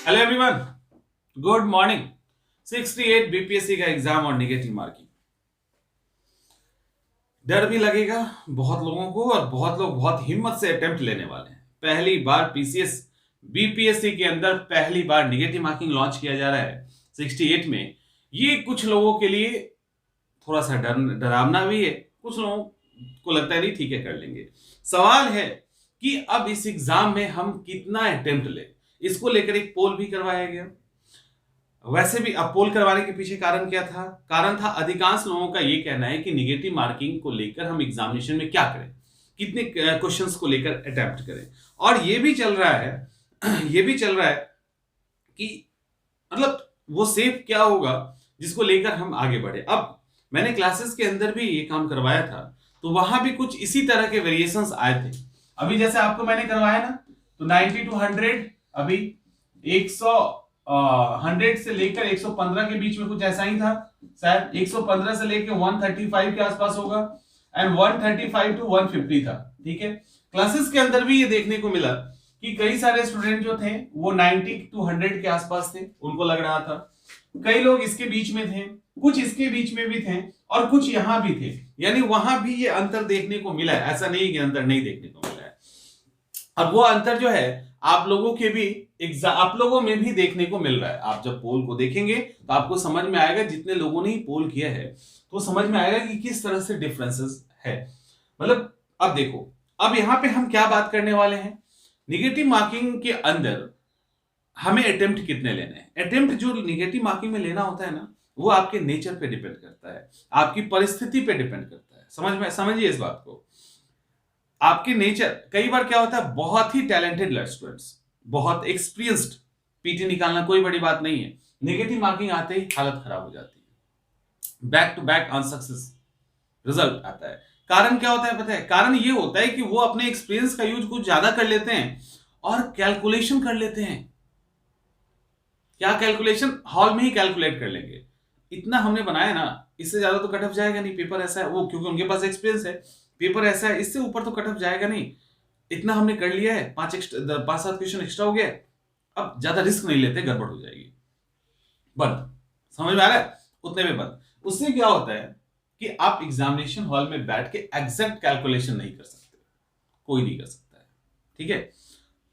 Hello everyone, good morning. 68 BPSC का exam और negative marking. डर भी लगेगा बहुत लोगों को और बहुत लोग बहुत हिम्मत से अटेम्प्ट लेने वाले हैं। पहली बार पीसीएस बीपीएससी के अंदर पहली बार निगेटिव मार्किंग लॉन्च किया जा रहा है 68 में। ये कुछ लोगों के लिए थोड़ा सा डरावना भी है, कुछ लोगों को लगता है नहीं ठीक है कर लेंगे। सवाल है कि अब इस एग्जाम में हम कितना अटेम्प्ट लें। इसको लेकर एक पोल भी करवाया गया। वैसे भी अब पोल करवाने के पीछे कारण क्या था? कारण था अधिकांश लोगों का ये कहना है कि निगेटिव मार्किंग को लेकर हम एग्जामिनेशन में क्या करें, कितने क्वेश्चंस को लेकर अटेम्प्ट करें। और ये भी चल रहा है ये भी चल रहा है कि मतलब वो सेफ क्या होगा जिसको लेकर हम आगे बढ़े। अब मैंने क्लासेस के अंदर भी ये काम करवाया था, तो वहां भी कुछ इसी तरह के वेरिएशंस आए थे। अभी जैसे आपको मैंने करवाया ना, तो 90 टू 100, अभी 100 100 से लेकर 115 के बीच में कुछ ऐसा ही था शायद। 115 से लेकर 135 के आसपास होगा एंड 135 टू 150 था। ठीक है, क्लासेस के अंदर भी ये देखने को मिला कि कई सारे स्टूडेंट जो थे वो 90 टू 100 के आसपास थे, उनको लग रहा था। कई लोग इसके बीच में थे, कुछ इसके बीच में भी थे और कुछ यहां भी थे। यानी वहां भी ये अंतर देखने को मिला है, ऐसा नहीं कि अंतर नहीं देखने को मिला है। और वो अंतर जो है आप लोगों के भी आप लोगों में भी देखने को मिल रहा है। आप जब पोल को देखेंगे तो आपको समझ में आएगा, जितने लोगों ने पोल किया है तो समझ में आएगा कि किस तरह से डिफरेंसेस है। मतलब अब देखो, अब यहां पे हम क्या बात करने वाले हैं। निगेटिव मार्किंग के अंदर हमें अटेम्प्ट कितने लेने हैं। अटेम्प्ट जो निगेटिव मार्किंग में लेना होता है ना, वो आपके नेचर पे डिपेंड करता है, आपकी परिस्थिति पे डिपेंड करता है। समझिए इस बात को। आपके नेचर, कई बार क्या होता है, बहुत ही टैलेंटेड स्टूडेंट्स, बहुत एक्सपीरियंस्ड, पीटी निकालना कोई बड़ी बात नहीं है, नेगेटिव मार्किंग आते ही हालत खराब हो जाती है, back to back unsuccess result आता है। कारण क्या होता है पता है? कारण ये होता है कि वो अपने एक्सपीरियंस का यूज कुछ ज्यादा कर लेते हैं और कैलकुलेशन कर लेते हैं। क्या कैलकुलेशन? हॉल में ही कैलकुलेट कर लेंगे, इतना हमने बनाया ना, इससे ज्यादा तो कट ऑफ जाएगा नहीं, पेपर ऐसा है वो, क्योंकि उनके पास एक्सपीरियंस है, पेपर ऐसा है, इससे ऊपर तो कट ऑफ जाएगा नहीं। इतना हमने कर लिया है, 5-7 क्वेश्चन एक्स्ट्रा हो गया, अब ज्यादा रिस्क नहीं लेते, गड़बड़ हो जाएगी, बंद। समझ में आ रहा है? उतने में बंद। उससे क्या होता है कि आप एग्जामिनेशन हॉल में बैठ के एग्जैक्ट कैलकुलेशन नहीं कर सकते, कोई नहीं कर सकता है। ठीक है।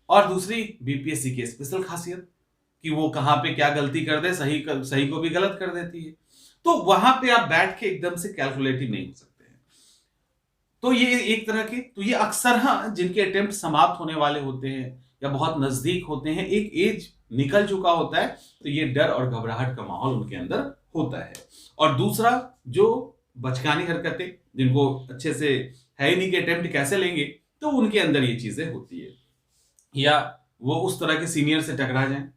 और दूसरी बीपीएससी की स्पेशल खासियत कि वो कहां पे क्या गलती कर दे, सही को भी गलत कर देती है, तो वहां पे आप बैठ के एकदम से कैलकुलेटिव नहीं हो सकते हैं। तो ये एक तरह के, तो ये अक्सर हाँ जिनके अटेम्प्ट समाप्त होने वाले होते हैं या बहुत नजदीक होते हैं, एक एज निकल चुका होता है, तो ये डर और घबराहट का माहौल उनके अंदर होता है। और दूसरा, जो बचकानी हरकतें, जिनको अच्छे से है ही नहीं कि अटेम्प्ट कैसे लेंगे, तो उनके अंदर ये चीजें होती है। या वो उस तरह के सीनियर से टकरा जाएं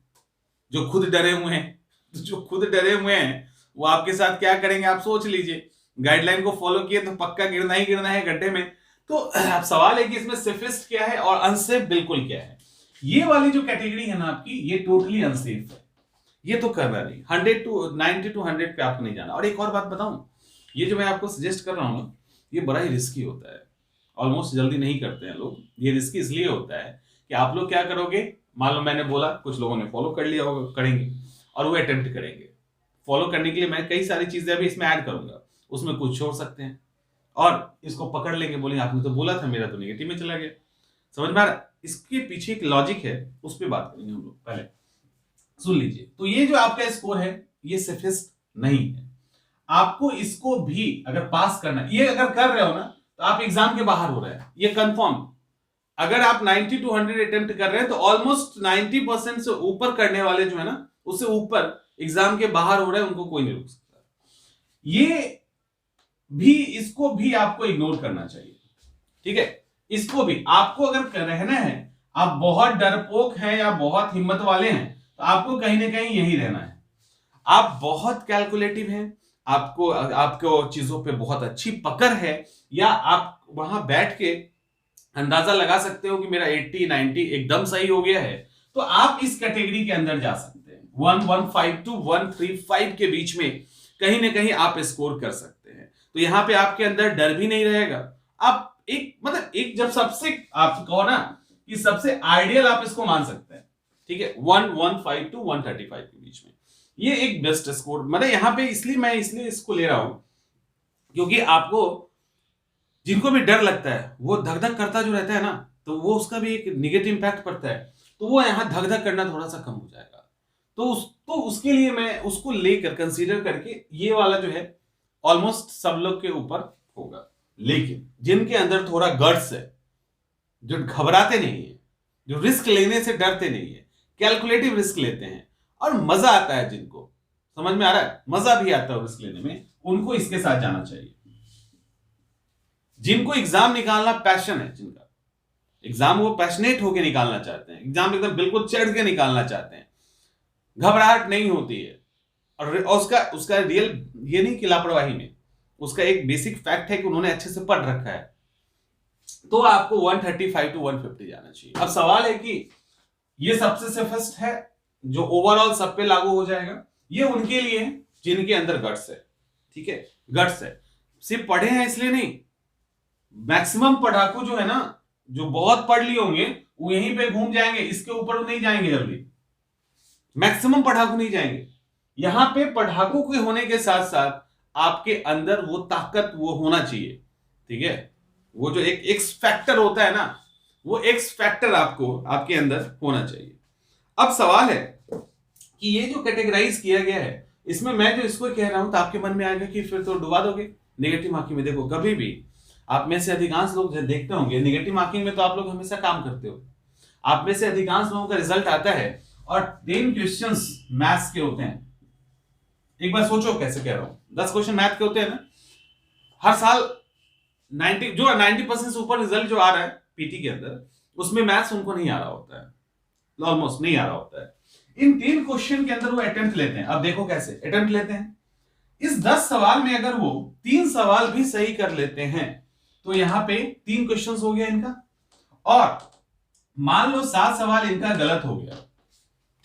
जो खुद डरे हुए हैं। तो जो खुद डरे हुए हैं वो आपके साथ क्या करेंगे आप सोच लीजिए। गाइडलाइन को फॉलो किए तो पक्का गिरना ही गिरना है गड्ढे में। तो अब सवाल है कि इसमें सेफेस्ट क्या है और अनसेफ बिल्कुल क्या है। ये वाली जो कैटेगरी है ना आपकी, ये टोटली अनसेफ है, ये तो करना नहीं। 100 टू 90 टू 100 पे आपको नहीं जाना। और एक और बात बताऊं, ये जो मैं आपको सजेस्ट कर रहा हूं ना, ये बड़ा ही रिस्की होता है, ऑलमोस्ट जल्दी नहीं करते हैं लोग। ये रिस्की इसलिए होता है कि आप लोग क्या करोगे, मान लो मैंने बोला, कुछ लोगों ने फॉलो कर लिया होगा, करेंगे और वो अटेम्प्ट करेंगे। फॉलो करने के लिए मैं कई सारी चीजें अभी इसमें ऐड करूंगा, उसमें कुछ छोड़ सकते हैं और इसको पकड़ लेंगे, बोलेंगे आपने तो बोला था, मेरा तो नेगेटिव में चला गया। समझ में आ रहा? इसके पीछे एक लॉजिक है, उस पर बात करेंगे हम लोग। पहले सुन लीजिए, तो ये जो आपका स्कोर है ये सेफेस्ट नहीं है। आपको इसको भी अगर पास करना, ये अगर कर रहे हो ना, तो आप एग्जाम के बाहर हो रहे हैं, ये कंफर्म। अगर आप 90 टू 100 अटेम्प्ट कर रहे हैं तो ऑलमोस्ट 90% से ऊपर करने वाले जो है ना, उससे ऊपर एग्जाम के बाहर हो रहे हैं, उनको कोई नहीं रोक सकता। ये भी, इसको भी आपको इग्नोर करना चाहिए। ठीक है, इसको भी आपको अगर रहना है, आप बहुत डरपोक हैं या बहुत हिम्मत वाले हैं, तो आपको कहीं ना कहीं यही रहना है। आप बहुत कैलकुलेटिव हैं, आपको चीजों पे बहुत अच्छी पकड़ है, या आप वहां बैठ के अंदाजा लगा सकते हो कि मेरा 80-90 एकदम सही हो गया है, तो आप इस कैटेगरी के अंदर जा सकते हैं। 115 टू 135 के बीच में कहीं ना कहीं आप स्कोर कर सकते हैं। तो यहां पे आपके अंदर डर भी नहीं रहेगा। आप एक, मतलब एक, जब सबसे आप कहो ना कि सबसे आइडियल आप इसको मान सकते हैं, ठीक है, 115 to 135 के बीच में, ये एक बेस्ट स्कोर। मतलब यहाँ पे मैं इसलिए इसको ले रहा हूं क्योंकि आपको जिनको भी डर लगता है वो धक धक करता जो रहता है ना, तो वो उसका भी एक निगेटिव इम्पैक्ट पड़ता है, तो वो यहाँ धक धक करना थोड़ा सा कम हो जाएगा। तो उसके लिए मैं उसको लेकर कंसीडर करके ये वाला जो है ऑलमोस्ट सब लोग के ऊपर होगा। लेकिन जिनके अंदर थोड़ा गट्स है, जो घबराते नहीं है, जो रिस्क लेने से डरते नहीं है, कैलकुलेटिव रिस्क लेते हैं और मजा आता है, जिनको समझ में आ रहा है, मजा भी आता है रिस्क लेने में, उनको इसके साथ जाना चाहिए। जिनको एग्जाम निकालना पैशन है, जिनका एग्जाम वो पैशनेट होकर निकालना चाहते हैं, एग्जाम एकदम बिल्कुल चढ़ के निकालना चाहते हैं, घबराहट नहीं होती है, और उसका रियल ये नहीं कि लापरवाही में, उसका एक बेसिक फैक्ट है कि उन्होंने अच्छे से पढ़ रखा है, तो आपको 135 to 150 जाना चाहिए। अब सवाल है कि ये सबसे सेफेस्ट है जो ओवरऑल सब पे लागू हो जाएगा, ये उनके लिए है जिनके अंदर गट्स है। ठीक है, गट्स है, सिर्फ पढ़े हैं इसलिए नहीं, मैक्सिमम पढ़ाकू जो है ना, जो बहुत पढ़ लिए होंगे वो यहीं पे घूम जाएंगे, इसके ऊपर नहीं जाएंगे जल्दी, मैक्सिमम पढ़ाकू नहीं जाएंगे। यहां पे पढ़ाकू के होने के साथ साथ आपके अंदर वो ताकत वो होना चाहिए। ठीक है, वो जो एक एक्स फैक्टर होता है ना, वो एक्स फैक्टर आपको आपके अंदर होना चाहिए। अब सवाल है कि ये जो कैटेगराइज किया गया है, इसमें मैं जो इसको कह रहा हूं तो आपके मन में आएगा कि फिर तो डुबा दोगे नेगेटिव मार्किंग में। देखो, कभी भी आप में से अधिकांश लोग देखते होंगे नेगेटिव मार्किंग में तो आप लोग हमेशा काम करते हो, आप में से अधिकांश लोगों का रिजल्ट आता है और 10 क्वेश्चंस मैथ्स के होते हैं। एक बार सोचो कैसे कह रहा हूं, 10 क्वेश्चन मैथ के होते हैं ना, हर साल 90% से ऊपर रिजल्ट जो आ रहा है पीटी के अंदर, उसमें मैथ्स उनको नहीं आ रहा होता है, ऑलमोस्ट नहीं आ रहा होता है। इन 3 क्वेश्चन के अंदर वो अटेम्प्ट लेते हैं। अब देखो कैसे अटेम्प्ट लेते हैं, इस 10 सवाल में अगर वो 3 सवाल भी सही कर लेते हैं तो यहां पे 3 क्वेश्चन हो गया इनका, और मान लो 7 सवाल इनका गलत हो गया।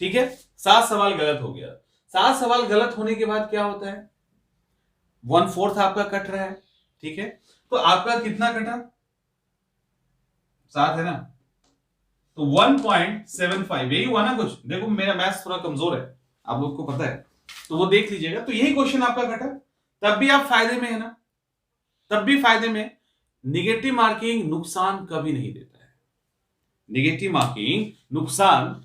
ठीक है, 7 सवाल गलत हो गया। 7 सवाल गलत होने के बाद क्या होता है, 1/4 आपका कट रहा है। ठीक है, तो आपका कितना कटा, 7 है ना, तो 1.75 यही हुआ ना कुछ। देखो मेरा मैथ्स थोड़ा कमजोर है, आप लोग को पता है, तो वो देख लीजिएगा। तो यही क्वेश्चन आपका कटा, तब भी आप फायदे में है ना, तब भी फायदे में। निगेटिव मार्किंग नुकसान कभी नहीं देता है। निगेटिव मार्किंग नुकसान,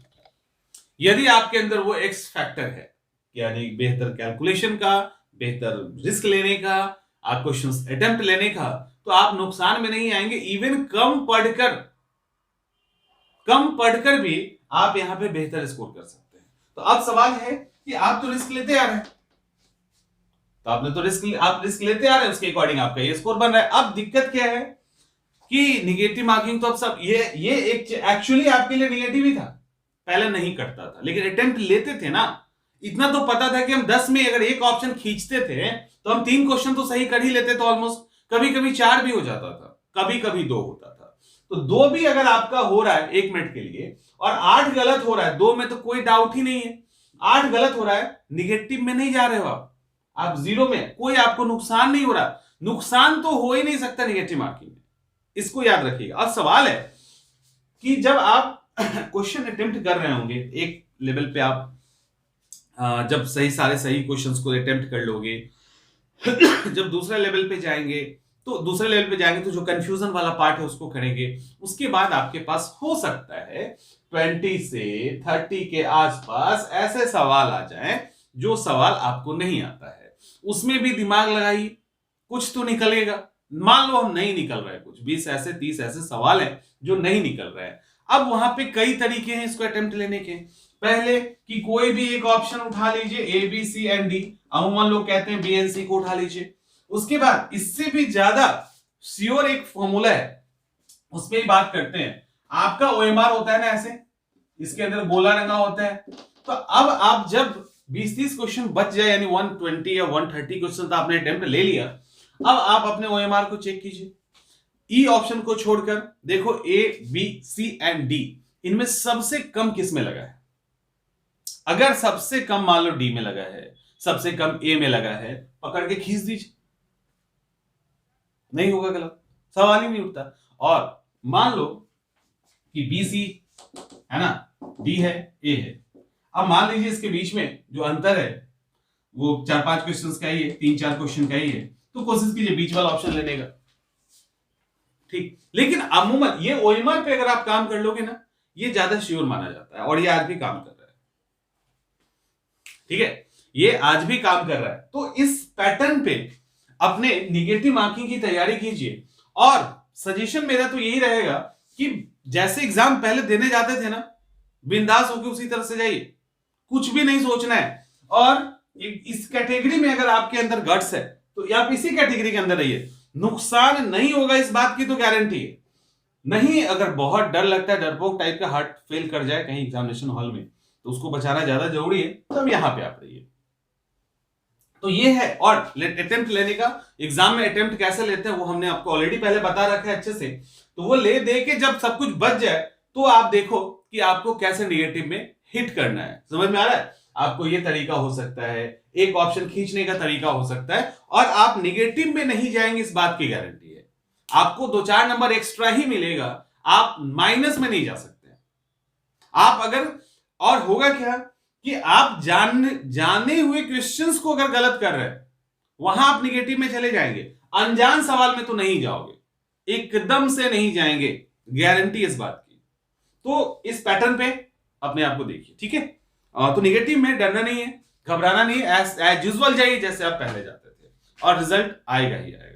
यदि आपके अंदर वो एक्स फैक्टर है, यानी बेहतर कैलकुलेशन का, बेहतर रिस्क लेने का, आप क्वेश्चंस अटेम्प्ट लेने का, तो आप नुकसान में नहीं आएंगे। इवन कम पढ़कर भी आप यहां पे बेहतर स्कोर कर सकते हैं। तो अब सवाल है कि आप तो रिस्क लेते आ रहे हैं, तो आपने तो आप रिस्क लेते आ रहे हैं, उसके अकॉर्डिंग आपका ये स्कोर बन रहा है। अब दिक्कत क्या है कि निगेटिव मार्किंग तो अब सब ये एक एक्चुअली आपके लिए निगेटिव ही था, पहले नहीं करता था, लेकिन अटेम्प्ट लेते थे ना। इतना तो पता था कि हम 10 में अगर एक ऑप्शन खींचते थे तो हम 3 क्वेश्चन तो सही कर ही लेते थे ऑलमोस्ट, कभी कभी 4 भी हो जाता था, कभी कभी 2 होता था। तो 2 भी अगर आपका हो रहा है 1 मिनट के लिए और 8 गलत हो रहा है, 2 में तो कोई डाउट ही नहीं है, 8 गलत हो रहा है, निगेटिव में नहीं जा रहे हो आप 0 में, कोई आपको नुकसान नहीं हो रहा। नुकसान तो हो ही नहीं सकता निगेटिव मार्किंग में, इसको याद रखिएगा। अब सवाल है कि जब आप क्वेश्चन अटेम्प्ट कर रहे होंगे एक लेवल पे, आप जब सारे सही क्वेश्चंस को अटेम्प्ट कर लोगे, जब दूसरे लेवल पे जाएंगे तो जो कंफ्यूजन वाला पार्ट है उसको करेंगे। उसके बाद आपके पास हो सकता है 20 से 30 के आसपास ऐसे सवाल आ जाएं जो सवाल आपको नहीं आता है, उसमें भी दिमाग लगाइए, कुछ तो निकलेगा। मान लो हम नहीं निकल रहा है कुछ, 20 ऐसे 30 ऐसे सवाल हैं जो नहीं निकल रहा है। अब वहां पे कई तरीके हैं इसको अटेम्प्ट लेने के। पहले कि कोई भी एक ऑप्शन उठा लीजिए, A B C and D, अमूमन लोग कहते हैं बी एंड सी को उठा लीजिए। उसके बाद इससे भी ज्यादा श्योर एक फॉर्मूला है, उसमें ही बात करते हैं। आपका ओएमआर होता है ना ऐसे, इसके अंदर गोला रंगा होता है। तो अब आप जब 20-30 क्वेश्चन बच जाए, यानी 120 या 130 क्वेश्चन तो आपने अटेम्प्ट ले लिया, अब आप अपने ओएमआर को चेक कीजिए। ई ऑप्शन को छोड़कर देखो A B C and D, इनमें सबसे कम किस में लगा है। अगर सबसे कम मान लो डी में लगा है, सबसे कम ए में लगा है, पकड़ के खींच दीजिए, नहीं होगा गलत, सवाल ही नहीं उठता। और मान लो कि बी सी है ना, डी है, ए है। अब मान लीजिए इसके बीच में जो अंतर है वो 4-5 क्वेश्चंस का ही है, 3-4 क्वेश्चन का ही है, तो कोशिश कीजिए बीच वाला ऑप्शन लेने का, ठीक। लेकिन अमूमन ये ओएमआर पे अगर आप काम कर लोगे ना, ये ज्यादा श्योर माना जाता है, और ये आज भी काम कर रहा है, ठीक है, ये आज भी काम कर रहा है। तो इस पैटर्न पे अपने निगेटिव मार्किंग की तैयारी कीजिए, और सजेशन मेरा तो यही रहेगा कि जैसे एग्जाम पहले देने जाते थे ना, बिंदास होकर उसी तरह से जाइए, कुछ भी नहीं सोचना है। और इस कैटेगरी में अगर आपके अंदर गट्स है तो आप इसी कैटेगरी के अंदर रहिए, नुकसान नहीं होगा इस बात की तो गारंटी है। नहीं, अगर बहुत डर लगता है, डरपोक टाइप का हार्ट फेल कर जाए कहीं एग्जामिनेशन हॉल में, तो उसको बचाना ज्यादा जरूरी है, तब यहां पे आप रहिए। तो ये है। और अटेम्प्ट लेने का, एग्जाम में अटेम्प्ट कैसे लेते हैं वो हमने आपको ऑलरेडी पहले बता रखा है अच्छे से। तो वो ले दे के जब सब कुछ बच जाए तो आप देखो कि आपको कैसे निगेटिव में हिट करना है। समझ में आ रहा है? आपको ये तरीका हो सकता है, एक ऑप्शन खींचने का तरीका हो सकता है, और आप निगेटिव में नहीं जाएंगे इस बात की गारंटी है। आपको 2-4 नंबर एक्स्ट्रा ही मिलेगा, आप माइनस में नहीं जा सकते। आप अगर, और होगा क्या कि आप जाने हुए क्वेश्चंस को अगर गलत कर रहे हैं, वहां आप निगेटिव में चले जाएंगे, अनजान सवाल में तो नहीं जाओगे, एकदम से नहीं जाएंगे, गारंटी इस बात की। तो इस पैटर्न पे अपने आप को देखिए, ठीक है। तो निगेटिव में डरना नहीं है, घबराना नहीं है, एज यूजुअल जाइए जैसे आप पहले जाते थे, और रिजल्ट आएगा ही आएगा।